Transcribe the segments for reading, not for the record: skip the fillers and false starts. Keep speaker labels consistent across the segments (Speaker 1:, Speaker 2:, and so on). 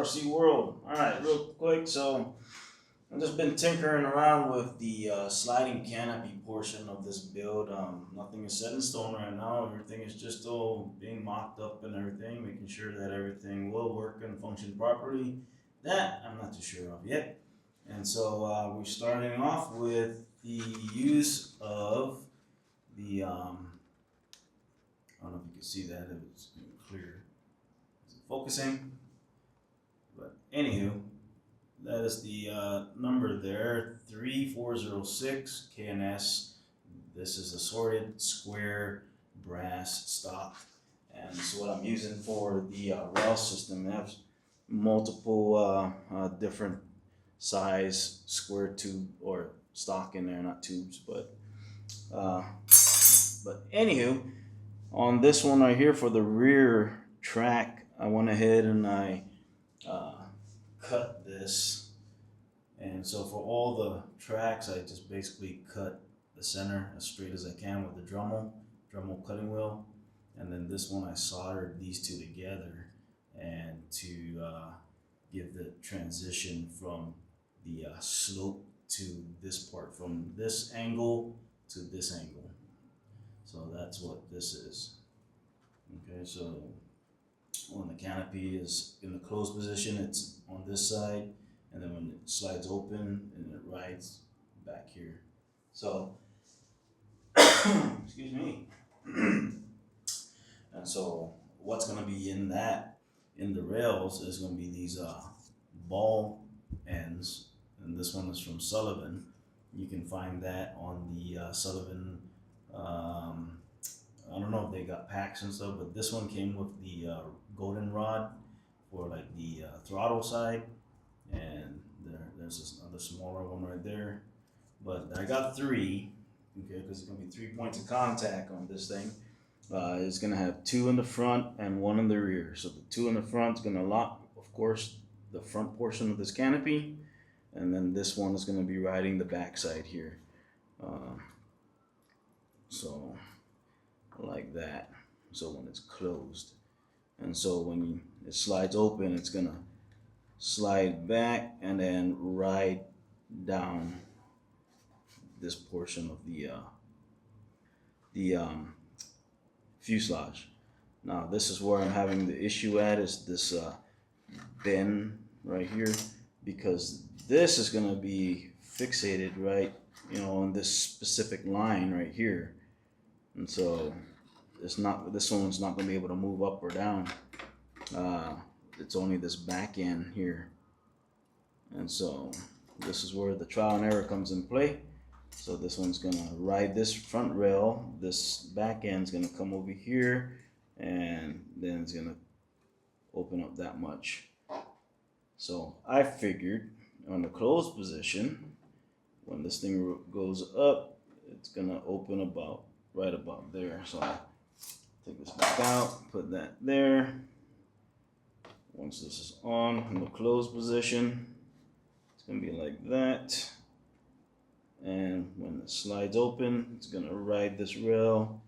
Speaker 1: RC world. Alright, real quick, so I've just been tinkering around with the sliding canopy portion of this build. Nothing is set in stone right now. Everything is just all being mocked up and everything, making sure that everything will work and function properly. That I'm not too sure of yet. And so we're starting off with the use of the, I don't know if you can see that, if it's clear. Is it focusing? But anywho, that is the number there, 3406 KNS. This is assorted square brass stock, and this is what I'm using for the rail system. It has multiple different size square tube or stock in there, not tubes, but anywho, on this one right here for the rear track, I went ahead and I cut this, and so for all the tracks I just basically cut the center as straight as I can with the Dremel cutting wheel, and then this one I soldered these two together and to give the transition from the slope to this part, from this angle to this angle. So that's what this is. Okay, so when the canopy is in the closed position, it's on this side, and then when it slides open and it rides back here. So excuse me. And so what's going to be in the rails is going to be these ball ends, and this one is from Sullivan. You can find that on the Sullivan. I don't know if they got packs and stuff, but this one came with the golden rod for like the throttle side, and there's this other smaller one right there. But I got three, okay, because it's gonna be 3 points of contact on this thing. It's gonna have two in the front and one in the rear. So the two in the front is gonna lock, of course, the front portion of this canopy, and then this one is gonna be riding the back side here. So like that. So when it's closed, and so when it slides open, it's gonna slide back and then ride down this portion of the fuselage. Now this is where I'm having the issue at, is this bend right here, because this is gonna be fixated right, on this specific line right here, and so this one's not going to be able to move up or down. It's only this back end here, and so this is where the trial and error comes in play. So this one's going to ride this front rail, this back end's going to come over here, and then it's going to open up that much. So I figured on the closed position, when this thing goes up, it's going to open right about there. So I take this back out, put that there. Once this is on in the closed position, it's going to be like that. And when it slides open, it's going to ride this rail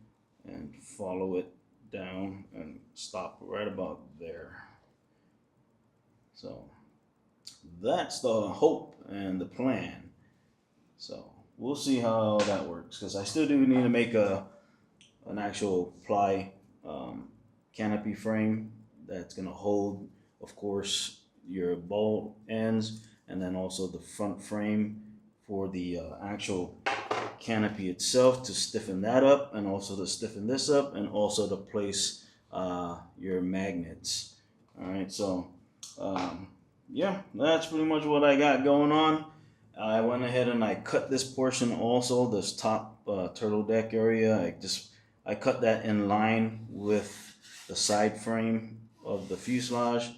Speaker 1: and follow it down and stop right about there. So that's the hope and the plan. So we'll see how that works, because I still do need to make an actual ply canopy frame that's going to hold, of course, your ball ends, and then also the front frame for the actual canopy itself, to stiffen that up, and also to stiffen this up, and also to place your magnets. All right, so yeah, that's pretty much what I got going on. I went ahead and I cut this portion also, this top turtle deck area. I cut that in line with the side frame of the fuselage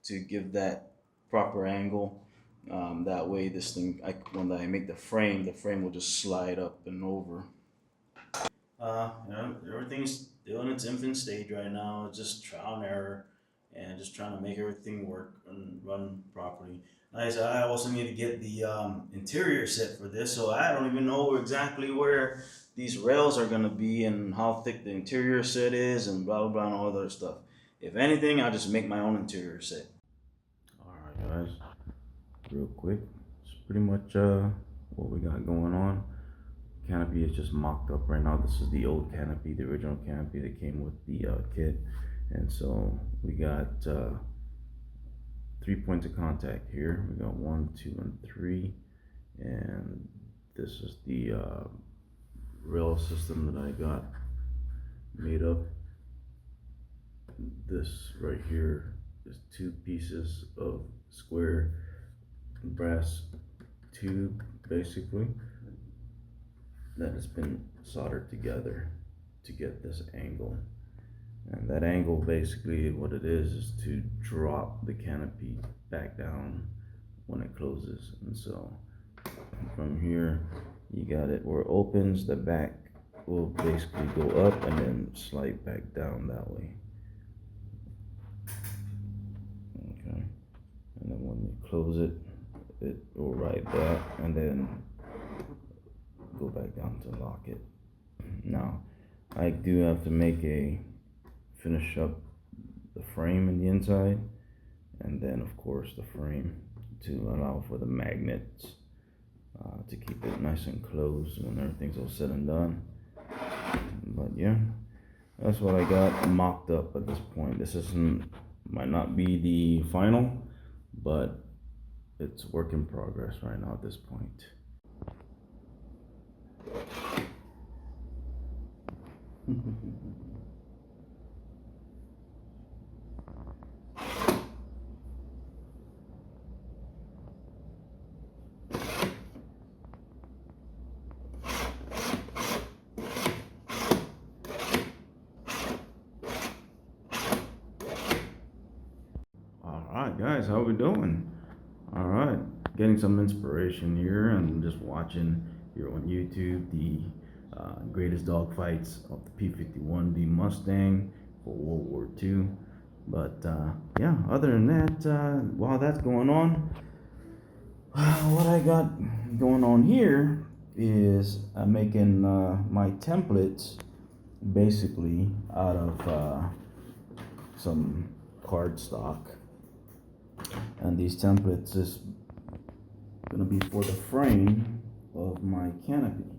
Speaker 1: to give that proper angle. That way this thing, when I make the frame will just slide up and over. Everything's still in its infant stage right now. It's just trial and error, and just trying to make everything work and run properly. Like I said, I also need to get the interior set for this, so I don't even know exactly where these rails are going to be and how thick the interior set is and blah blah blah and all that other stuff. If anything, I'll just make my own interior set. guys, real quick. It's pretty much what we got going on. Canopy is just mocked up right now. This is the old Canopy, the original Canopy that came with the kit. And so we got 3 points of contact here. We got 1, 2, and 3. And this is the rail system that I got made up. This right here is 2 pieces of square brass tube, basically, that has been soldered together to get this angle. And that angle, basically what it is to drop the canopy back down when it closes. And so from here you got it where it opens, the back will basically go up and then slide back down that way. Okay, and then when you close it, it will ride that and then go back down to lock it. Now I do have to finish up the frame in the inside, and then of course the frame to allow for the magnets to keep it nice and closed when everything's all said and done. But yeah, that's what I got mocked up at this point. This might not be the final, but it's work in progress right now at this point. Alright guys, how we doing? Alright, getting some inspiration here and just watching here on YouTube the greatest dogfights of the P51D Mustang for World War II. But yeah, other than that, while that's going on, what I got going on here is I'm making my templates basically out of some cardstock. And these templates is gonna be for the frame of my canopy.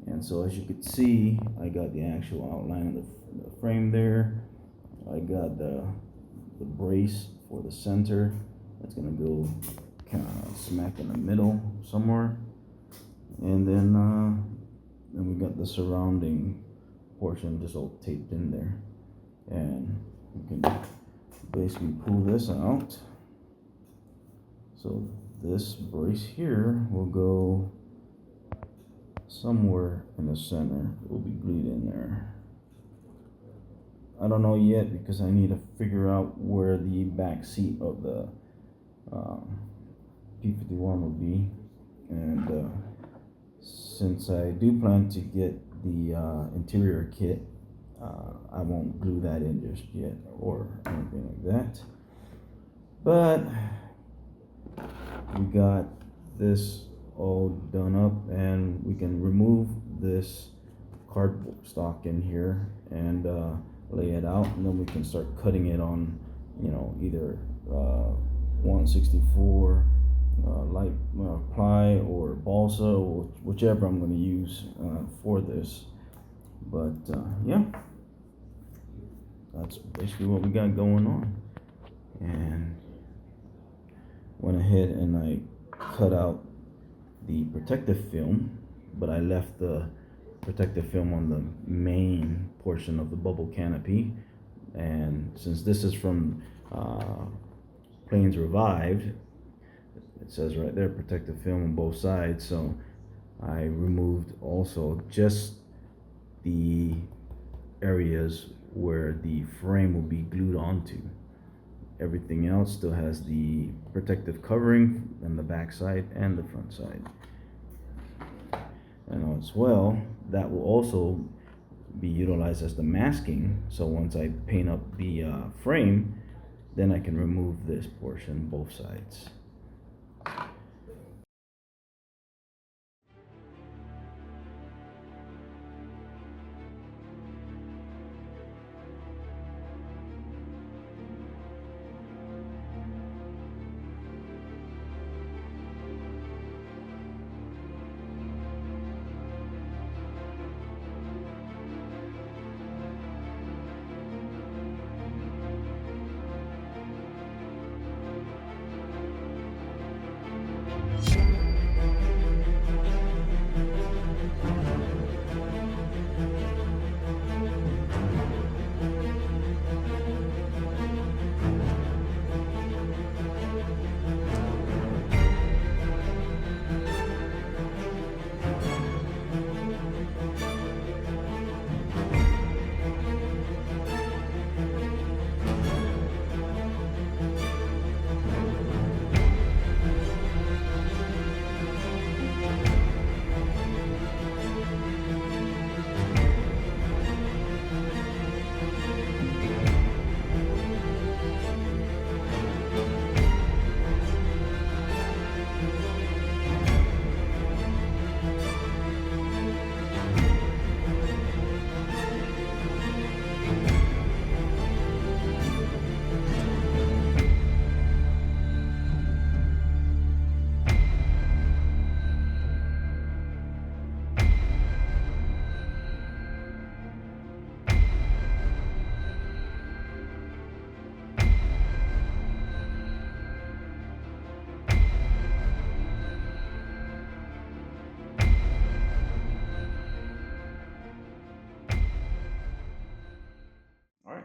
Speaker 1: And so as you can see, I got the actual outline of the frame there. I got the brace for the center. That's gonna go kind of smack in the middle somewhere. And then we got the surrounding portion just all taped in there. And you can basically pull this out. So this brace here will go somewhere in the center. It will be glued in there. I don't know yet because I need to figure out where the back seat of the P51 will be. And since I do plan to get the interior kit, I won't glue that in just yet or anything like that. But we got this all done up, and we can remove this cardboard stock in here and lay it out, and then we can start cutting it on, you know, either 164 light ply or balsa, or whichever I'm going to use for this. But yeah, that's basically what we got going on. And went ahead and I cut out the protective film, but I left the protective film on the main portion of the bubble canopy. And since this is from Planes Revived, it says right there protective film on both sides, so I removed also just the areas where the frame will be glued onto. Everything else still has the protective covering on the back side and the front side. And as well, that will also be utilized as the masking. So once I paint up the frame, then I can remove this portion, both sides.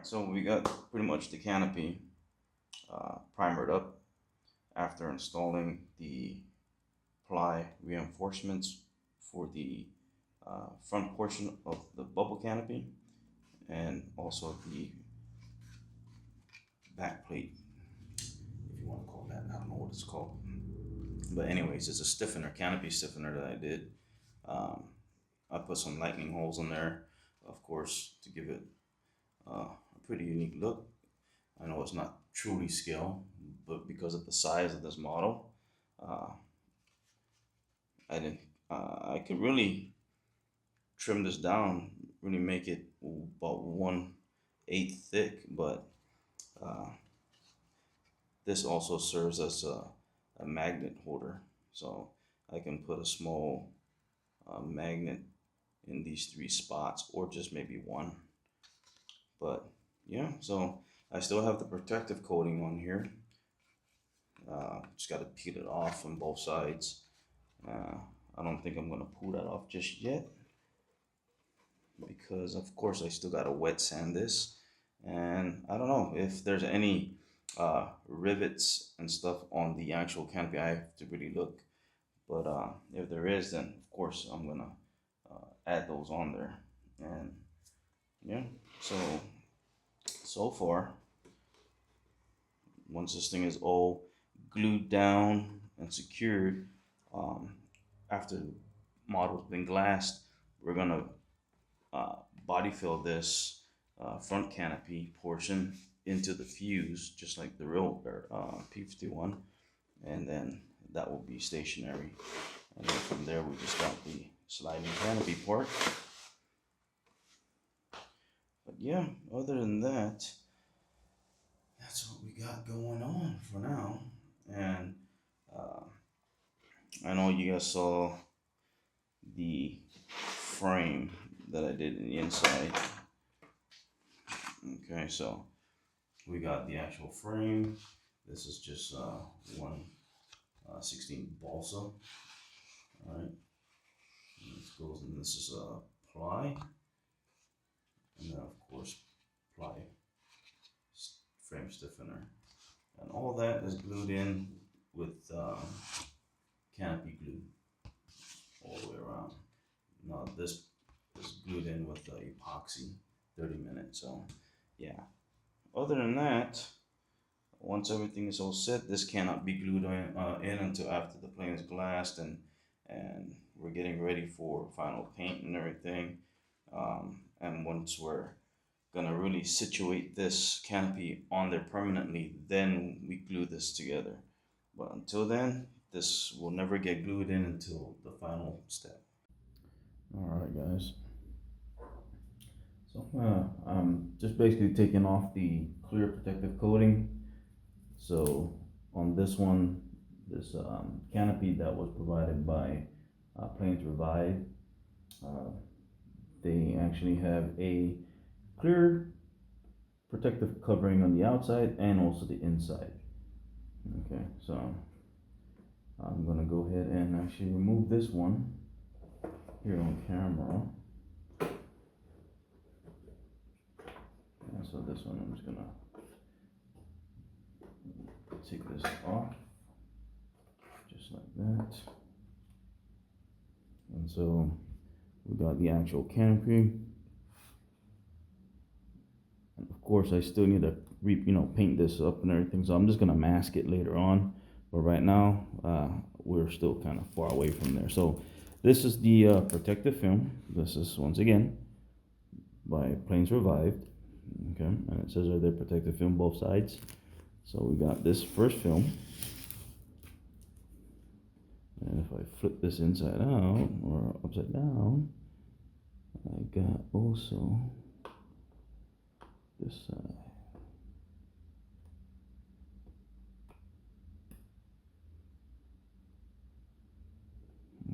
Speaker 1: Alright, so we got pretty much the canopy primered up after installing the ply reinforcements for the front portion of the bubble canopy and also the back plate, if you want to call that. I don't know what it's called, but anyways, it's a stiffener, canopy stiffener that I did. I put some lightning holes in there, of course, to give it a pretty unique look. I know it's not truly scale, but because of the size of this model, I could really trim this down, really make it about 1/8 thick, but this also serves as a magnet holder, so I can put a small magnet in these 3 spots, or just maybe one. But yeah, so I still have the protective coating on here. Just got to peel it off on both sides. I don't think I'm gonna pull that off just yet, because of course I still gotta wet sand this, and I don't know if there's any rivets and stuff on the actual canopy. I have to really look, but if there is, then of course I'm gonna add those on there. And yeah, so far, once this thing is all glued down and secured, after the model's been glassed, we're gonna body fill this front canopy portion into the fuse, just like the real P51, and then that will be stationary. And then from there, we just got the sliding canopy part. But yeah, other than that, that's what we got going on for now. And I know you guys saw the frame that I did in the inside. Okay, so we got the actual frame. This is just 1/16 balsa. All right, and this goes, and this is a ply, and then of course ply frame stiffener, and all that is glued in with canopy glue all the way around. Now this is glued in with epoxy 30 minutes. So yeah, other than that, once everything is all set, this cannot be glued in until after the plane is glassed and we're getting ready for final paint and everything. And once we're gonna really situate this canopy on there permanently, then we glue this together. But until then, this will never get glued in until the final step. Alright guys, so I'm just basically taking off the clear protective coating. So on this one, this canopy that was provided by Planes Revived, they actually have a clear protective covering on the outside and also the inside. Okay, so I'm gonna go ahead and actually remove this one here on camera. And so this one, I'm just gonna take this off, just like that. And so we got the actual canopy. And of course, I still need to paint this up and everything, so I'm just gonna mask it later on. But right now, we're still kind of far away from there. So this is the protective film. This is, once again, by Planes Revived. Okay, and it says right there, protective film, both sides. So we got this first film. And if I flip this inside out or upside down, I got also this side.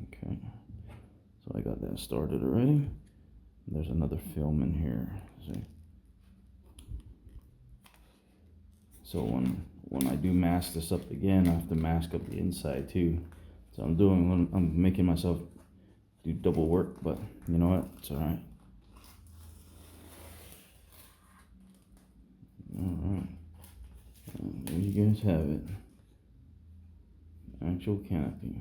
Speaker 1: Okay, so I got that started already. There's another film in here. See? So when I do mask this up again, I have to mask up the inside too. So I'm making myself do double work, but you know what? It's all right. just have it. Actual canopy.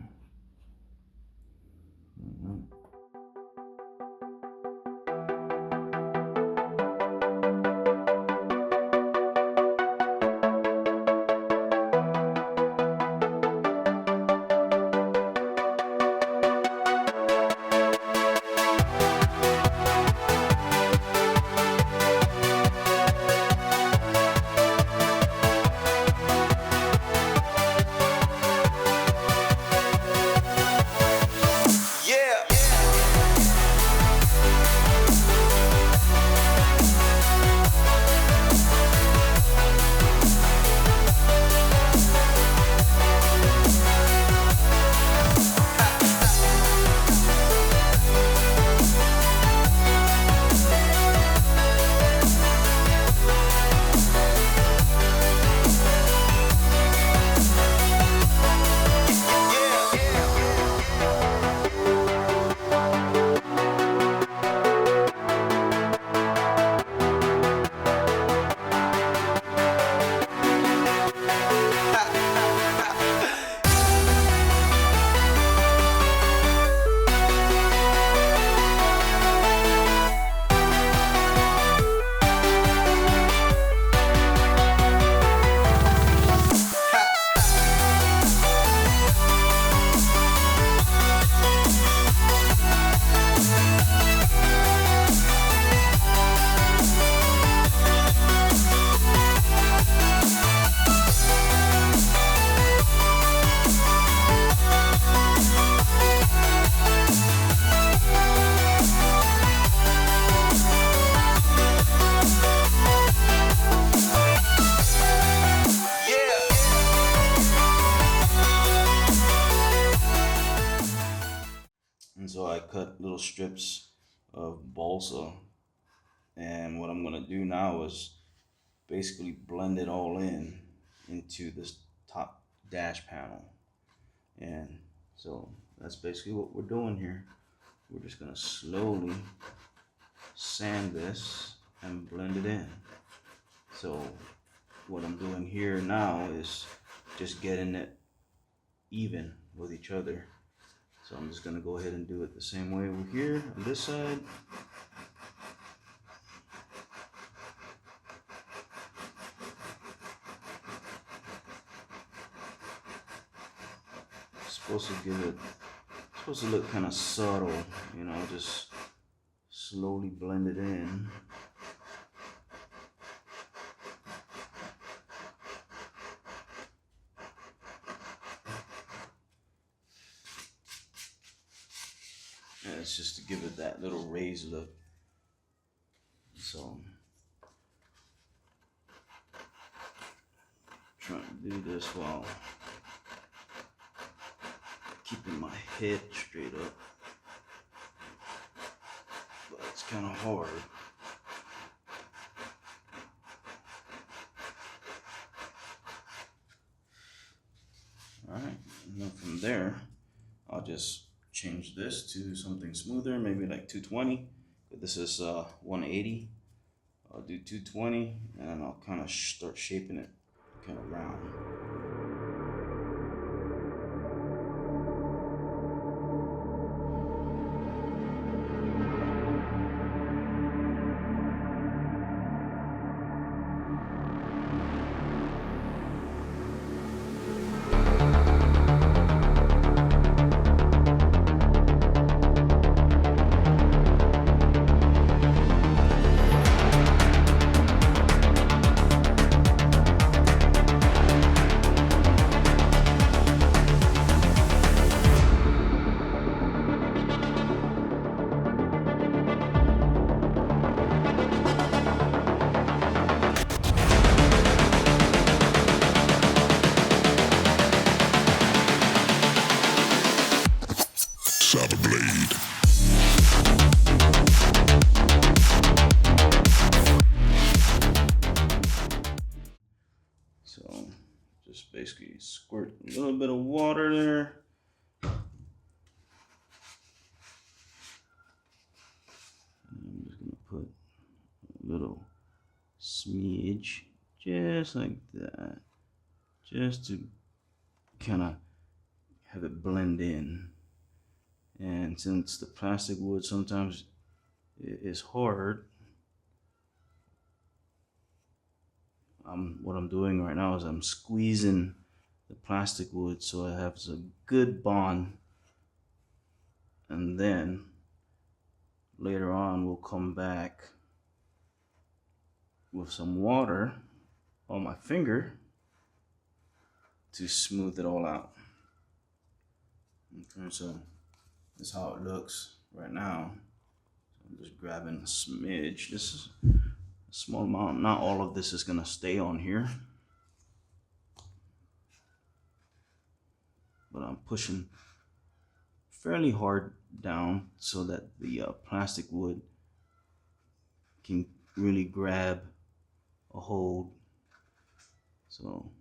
Speaker 1: And so I cut little strips of balsa, and what I'm gonna do now is basically blend it all into this top dash panel. And so that's basically what we're doing here. We're just gonna slowly sand this and blend it in. So what I'm doing here now is just getting it even with each other. So I'm just gonna go ahead and do it the same way over here on this side. Supposed to look kind of subtle, you know, just slowly blend it in. And it's just to give it that little raised look. So trying to do this while keeping my head straight up, but it's kind of hard. All right, and then from there, I'll just change this to something smoother, maybe like 220. But this is 180. I'll do 220, and I'll kind of start shaping it kind of round. So just basically squirt a little bit of water there. And I'm just gonna put a little smidge, just like that, just to kind of have it blend in. And since the plastic wood sometimes is hard, what I'm doing right now is I'm squeezing the plastic wood so it has a good bond, and then later on we'll come back with some water on my finger to smooth it all out. Okay, so this is how it looks right now. So I'm just grabbing a smidge. This is a small amount. Not all of this is gonna stay on here, but I'm pushing fairly hard down so that the plastic wood can really grab a hold, so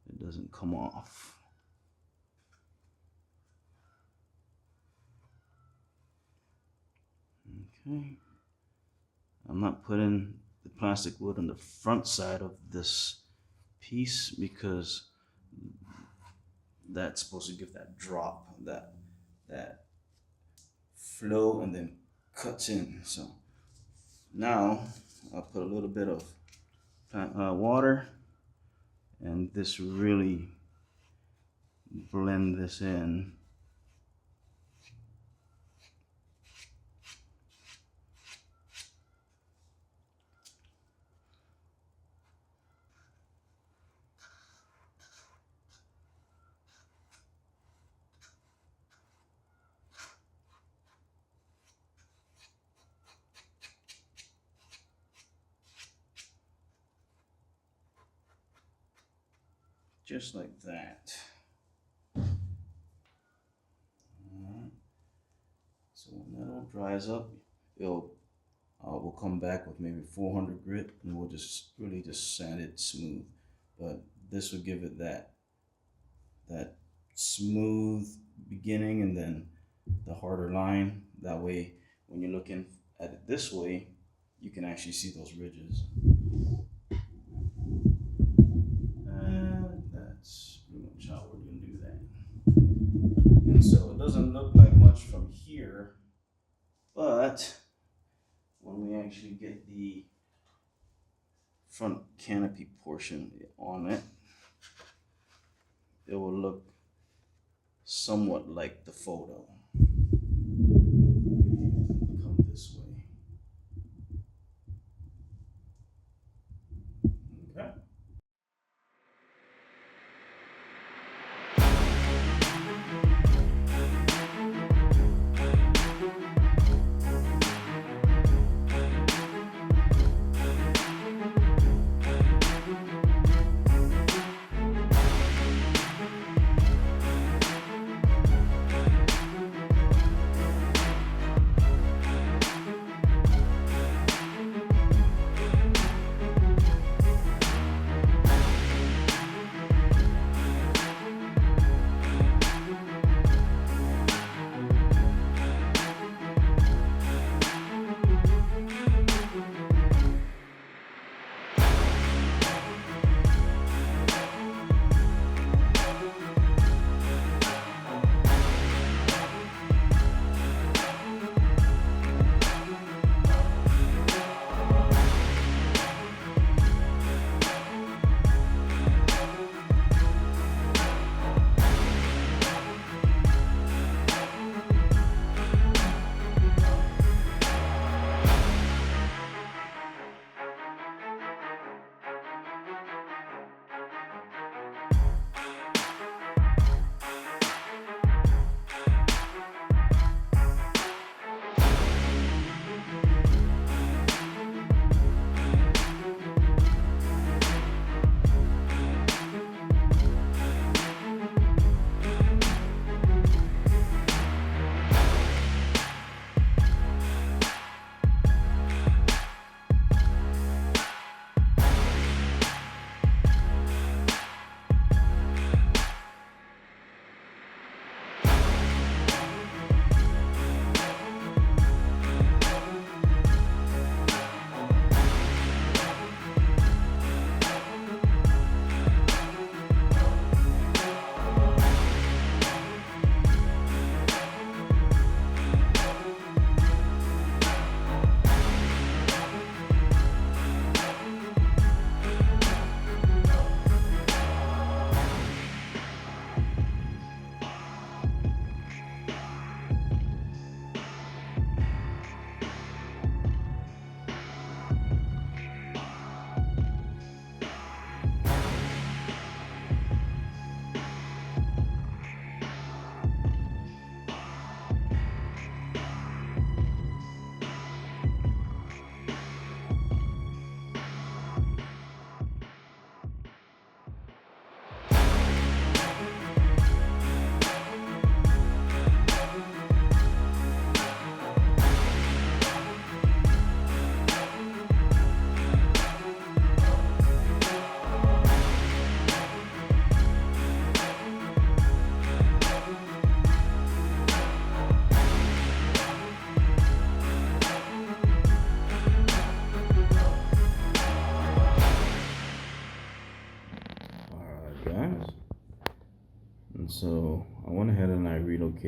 Speaker 1: it doesn't come off. Okay, I'm not putting the plastic wood on the front side of this piece because that's supposed to give that drop, that flow, and then cuts in. So now I'll put a little bit of water, and this really blend this in. Just like that. Alright. So when that all dries up, we'll come back with maybe 400 grit, and we'll just really just sand it smooth. But this will give it that smooth beginning and then the harder line. That way, when you're looking at it this way, you can actually see those ridges. That's pretty much how we're going to do that. And so it doesn't look like much from here, but when we actually get the front canopy portion on it, it will look somewhat like the photo. Come this way. Okay.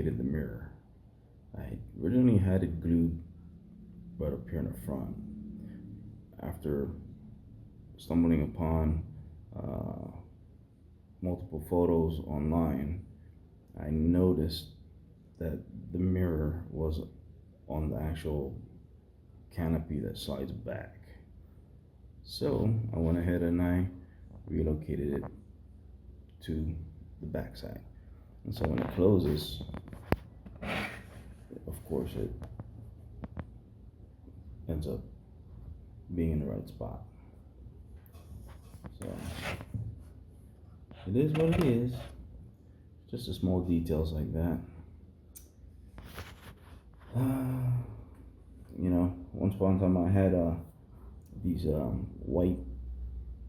Speaker 2: relocated the mirror. I originally had it glued right up here in the front. After stumbling upon multiple photos online, I noticed that the mirror was on the actual canopy that slides back. So I went ahead and I relocated it to the back side. And so when it closes, of course it ends up being in the right spot. So it is what it is. Just the small details like that. You know, once upon a time I had these white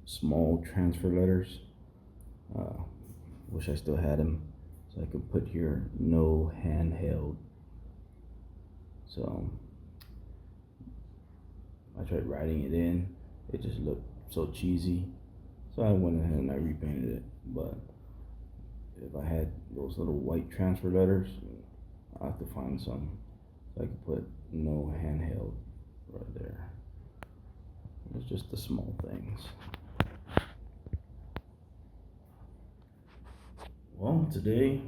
Speaker 2: small transfer letters. Wish I still had them, so I could put here no handheld. So I tried writing it in, it just looked so cheesy, so I went ahead and I repainted it. But if I had those little white transfer letters, I have to find some, so I could put no handheld right there. It's just the small things. Well, today,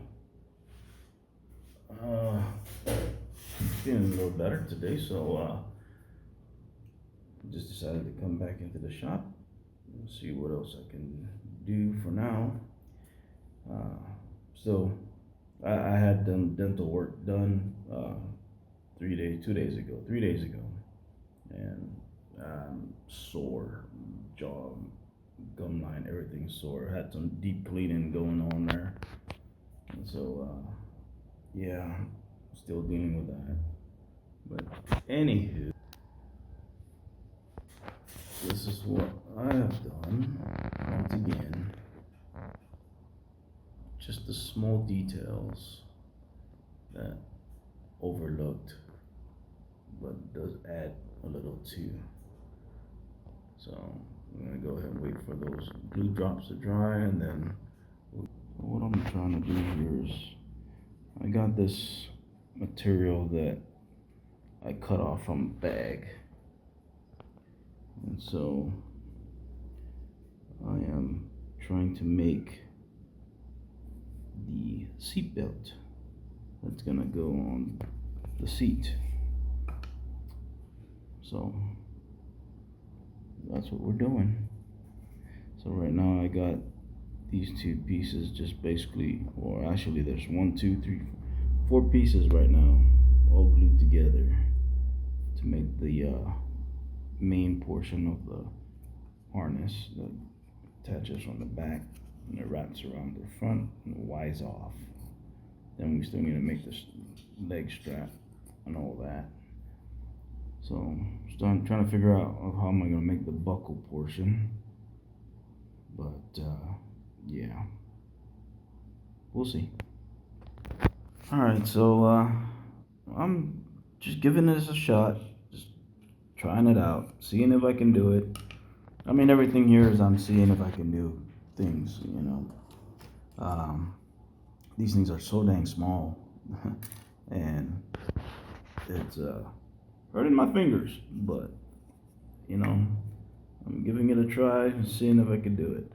Speaker 2: feeling a little better today, so just decided to come back into the shop and see what else I can do for now. So I had done dental work done 3 days ago, and I'm sore, jaw, gum line, everything sore. Had some deep cleaning going on there, and so yeah, still dealing with that. But anywho, this is what I have done once again. Just the small details that overlooked, but does add a little too. So I'm gonna go ahead and wait for those glue drops to dry, and then what I'm trying to do here is I got this material that I cut off from a bag, and so I am trying to make the seat belt that's gonna go on the seat. So that's what we're doing. So right now I got these two pieces just basically, or actually there's 1, 2, 3, 4 pieces right now all glued together to make the main portion of the harness that attaches from the back and it wraps around the front and wires off. Then we still need to make this leg strap and all that. So I'm trying to figure out how am I going to make the buckle portion, but yeah, we'll see. Alright, so I'm just giving this a shot, just trying it out, seeing if I can do it. I mean, everything here is I'm seeing if I can do things, you know. These things are so dang small and it's hurting my fingers, but you know, I'm giving it a try and seeing if I can do it.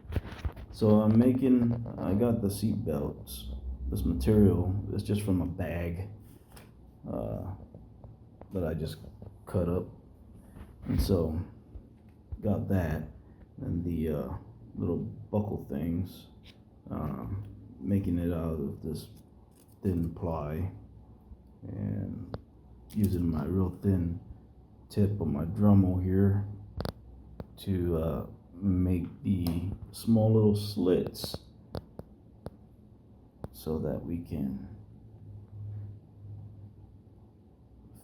Speaker 2: So I got the seat belts. This material is just from a bag that I just cut up, and so got that, and the little buckle things, making it out of this thin ply and using my real thin tip on my Dremel here to make the small little slits so that we can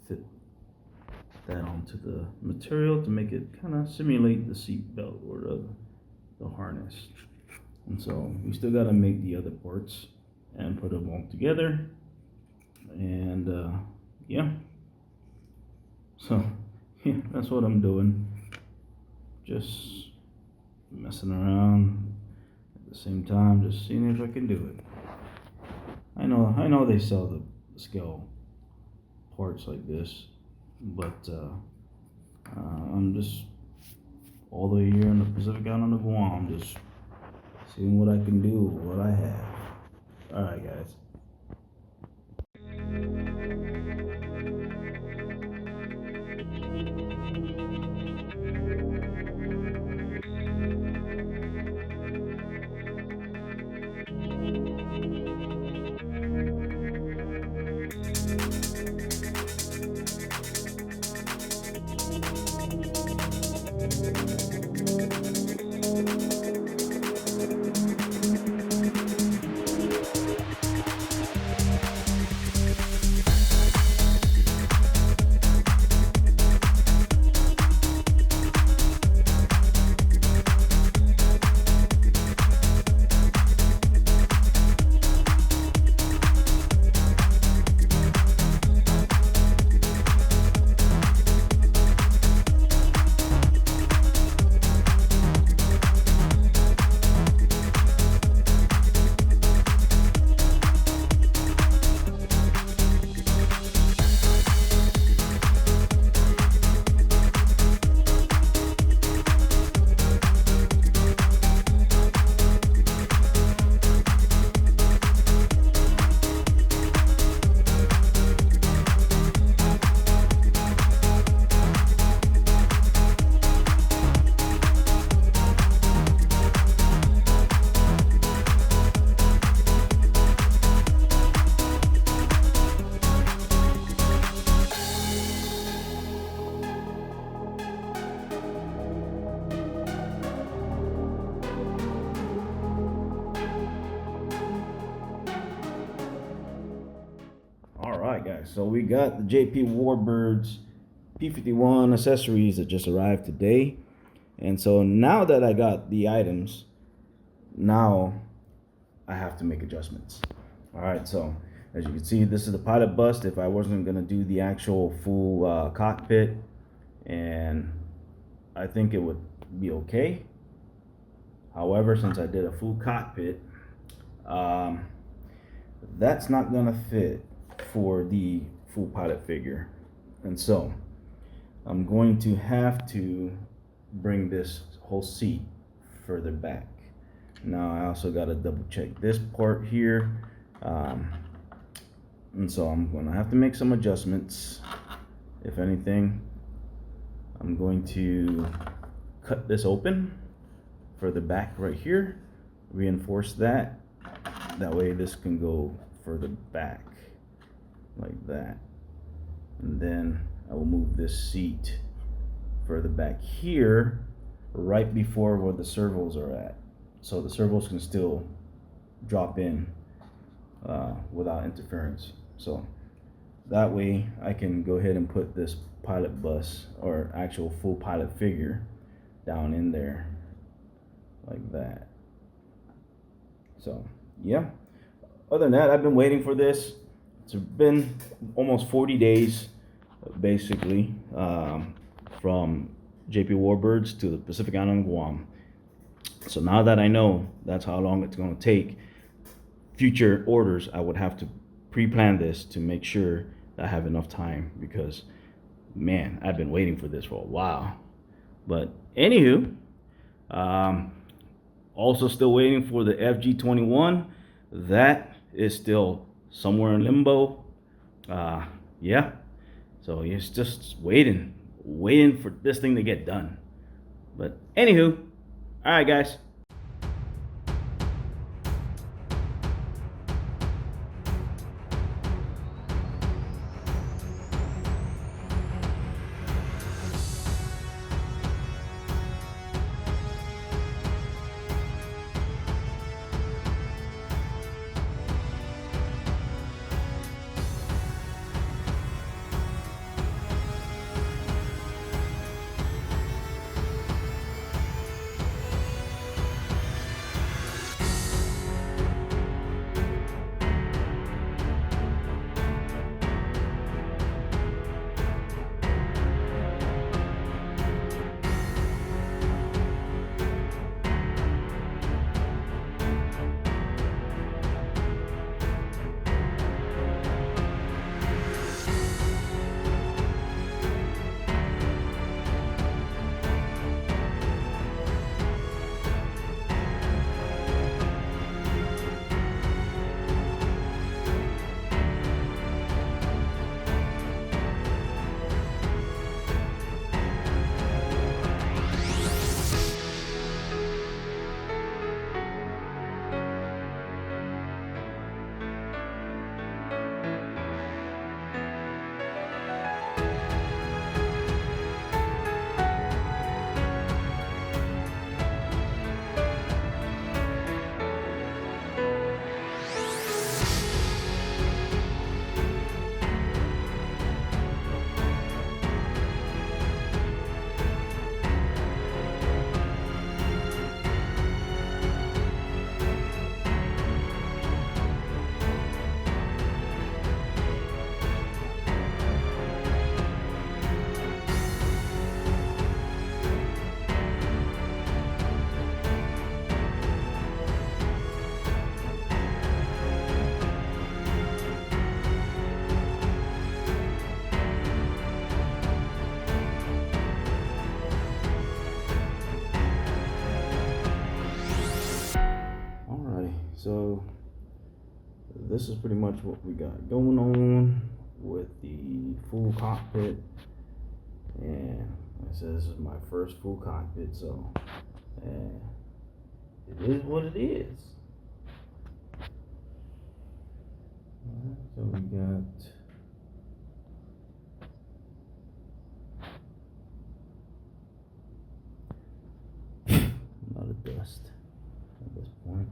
Speaker 2: fit that onto the material to make it kind of simulate the seat belt or the harness. And so we still got to make the other parts and put them all together, and yeah, so yeah, that's what I'm doing, just messing around at the same time, just seeing if I can do it. I know they sell scale parts like this, but I'm just all the way here in the Pacific Island of Guam, just seeing what I can do with what I have. All right, guys. Alright guys, so we got the JP Warbirds P51 accessories that just arrived today. And so now that I got the items, now I have to make adjustments. Alright, so as you can see, this is the pilot bus if I wasn't going to do the actual full cockpit. And I think it would be okay. However, since I did a full cockpit, that's not going to fit for the full pilot figure. And so I'm going to have to bring this whole seat further back. Now I also got to double check this part here, and so I'm going to have to make some adjustments. If anything, I'm going to cut this open further back right here, reinforce that way this can go further back like that, and then I will move this seat further back here right before where the servos are at, so the servos can still drop in without interference. So that way I can go ahead and put this pilot bus or actual full pilot figure down in there like that. So yeah, other than that, I've been waiting for this. It's been almost 40 days basically, from JP Warbirds to the Pacific Island of Guam. So now that I know that's how long it's going to take, future orders I would have to pre-plan this to make sure that I have enough time, because man, I've been waiting for this for a while. But anywho, also still waiting for the FG21. That is still somewhere in limbo. Yeah, so it's just waiting for this thing to get done. But anywho, all right guys. so this is pretty much what we got going on with the full cockpit. And like I said, this is my first full cockpit, so it is what it is. Alright, so we got a lot of dust at this point.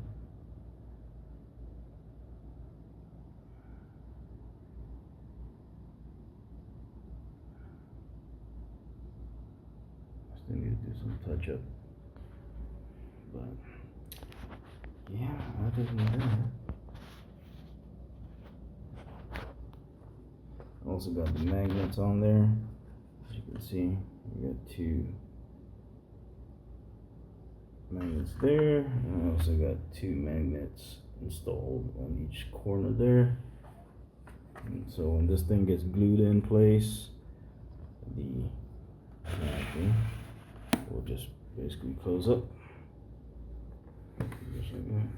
Speaker 2: Still need to do some touch up, but yeah, other than that, also got the magnets on there. As you can see, we got 2 magnets there, and I also got 2 magnets installed on each corner there. And so when this thing gets glued in place, the canopy will just basically close up just like that.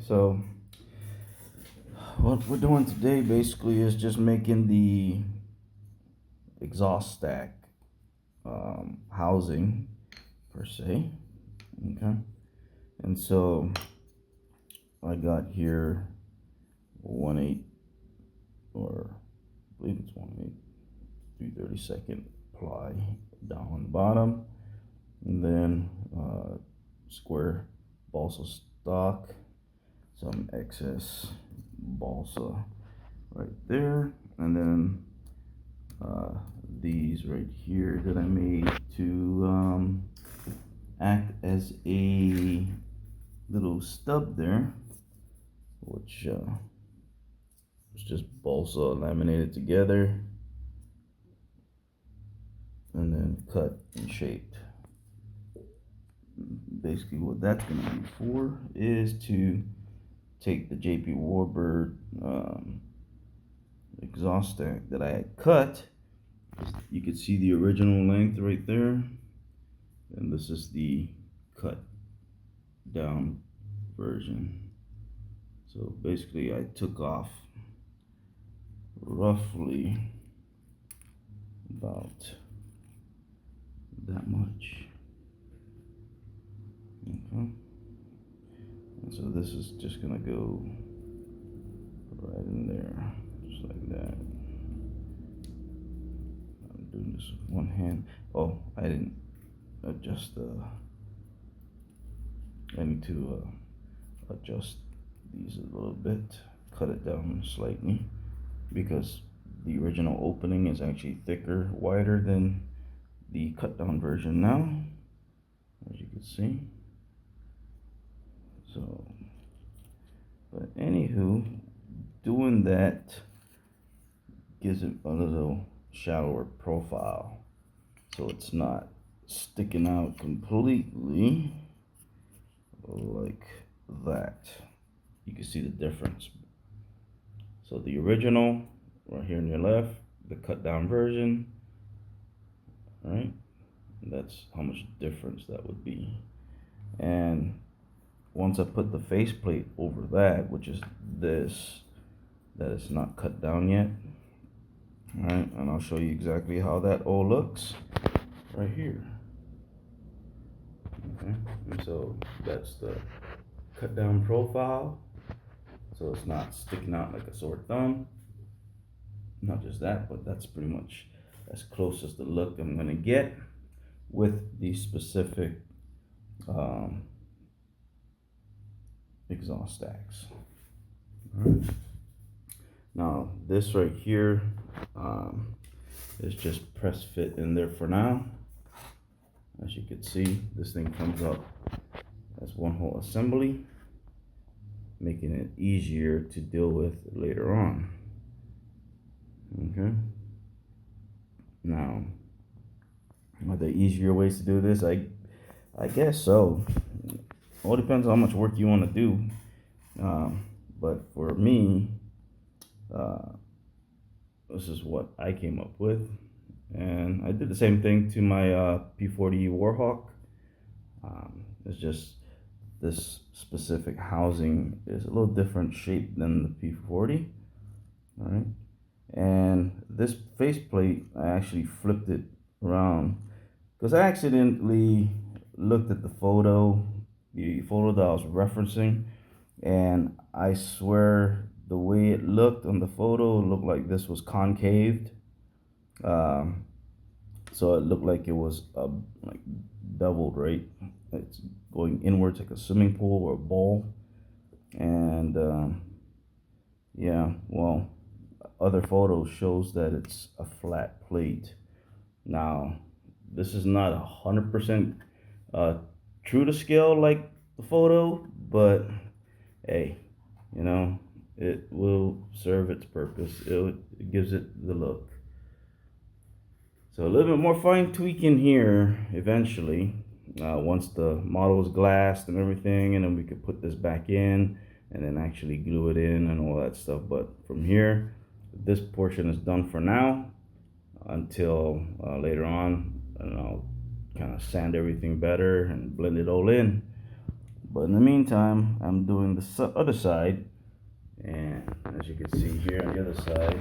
Speaker 2: So what we're doing today basically is just making the exhaust stack housing per se. Okay, and so I got here 1/8, or I believe it's 1/8, 3/32 ply down on the bottom, and then square balsa stock, some excess balsa right there, and then these right here that I made to act as a little stub there, which was just balsa laminated together and then cut and shaped. Basically what that's going to be for is to take the JP Warbird exhaust stack that I had cut. You can see the original length right there, and this is the cut down version. So basically I took off roughly about that much. Okay, and so this is just gonna go right in there, just like that. I'm doing this with one hand. Oh, I didn't adjust I need to adjust these a little bit, cut it down slightly, because the original opening is actually thicker, wider than the cut down version now, as you can see. So, but anywho, doing that gives it a little shallower profile, so it's not sticking out completely like that. You can see the difference. So the original right here on your left, the cut down version, right? That's how much difference that would be. And once I put the faceplate over that, which is this, that is not cut down yet, all right, and I'll show you exactly how that all looks right here. Okay, and so that's the cut down profile, so it's not sticking out like a sore thumb. Not just that, but that's pretty much as close as the look I'm gonna get with the specific exhaust stacks. All right. Now this right here is just press fit in there for now. As you can see, this thing comes up as one whole assembly, making it easier to deal with later on. Okay. Now, are there easier ways to do this? I guess so. All depends on how much work you want to do. But for me, this is what I came up with, and I did the same thing to my P40 Warhawk. It's just this specific housing is a little different shape than the P40. All right, and this faceplate, I actually flipped it around because I accidentally looked at the photo that I was referencing, and I swear the way it looked on the photo, it looked like this was concaved. So it looked like it was like beveled, right? It's going inwards like a swimming pool or a bowl. And yeah, well, other photos shows that it's a flat plate. Now, this is not 100% true to scale like the photo, but hey, you know, it will serve its purpose. It gives it the look. So a little bit more fine tweaking here eventually, once the model is glassed and everything, and then we could put this back in and then actually glue it in and all that stuff. But from here, this portion is done for now until later on, and I'll kind of sand everything better and blend it all in. But in the meantime, I'm doing the other side, and as you can see here on the other side,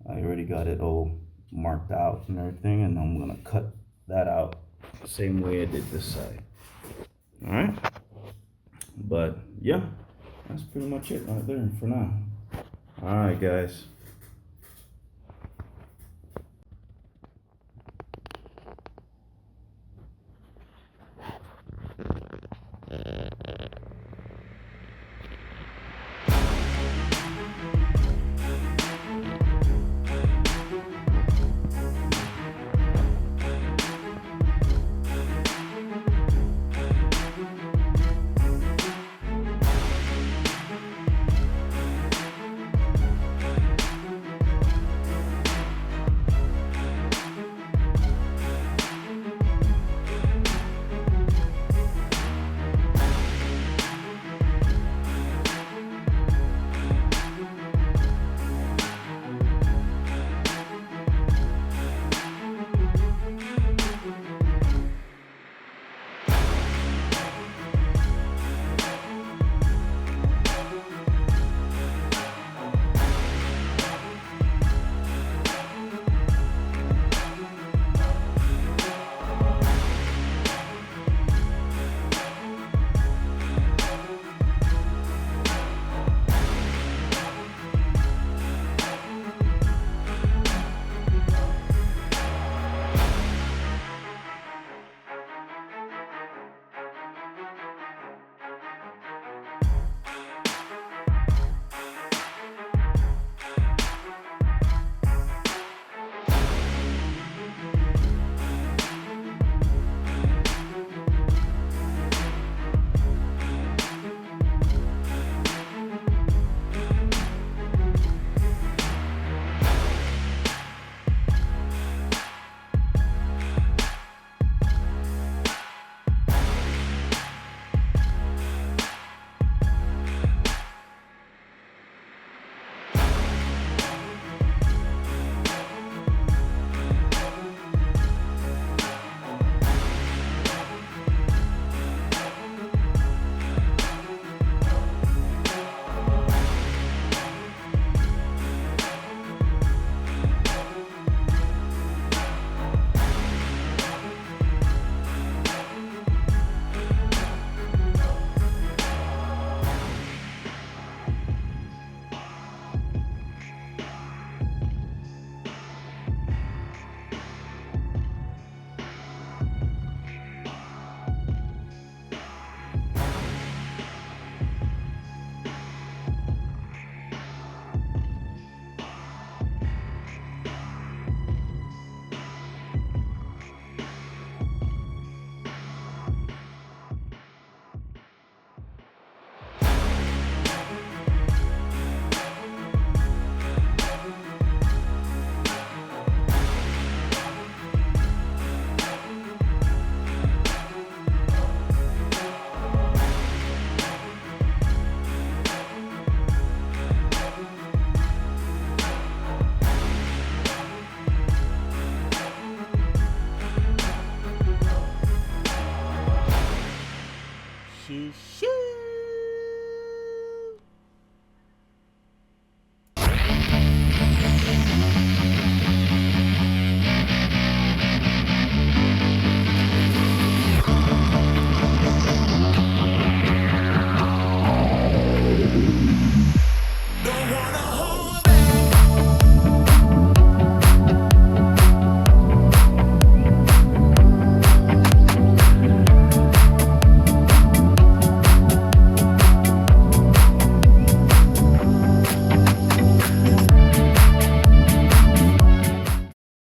Speaker 2: I already got it all marked out and everything, and I'm gonna cut that out the same way I did this side. All right. But yeah, that's pretty much it right there for now. All right, guys.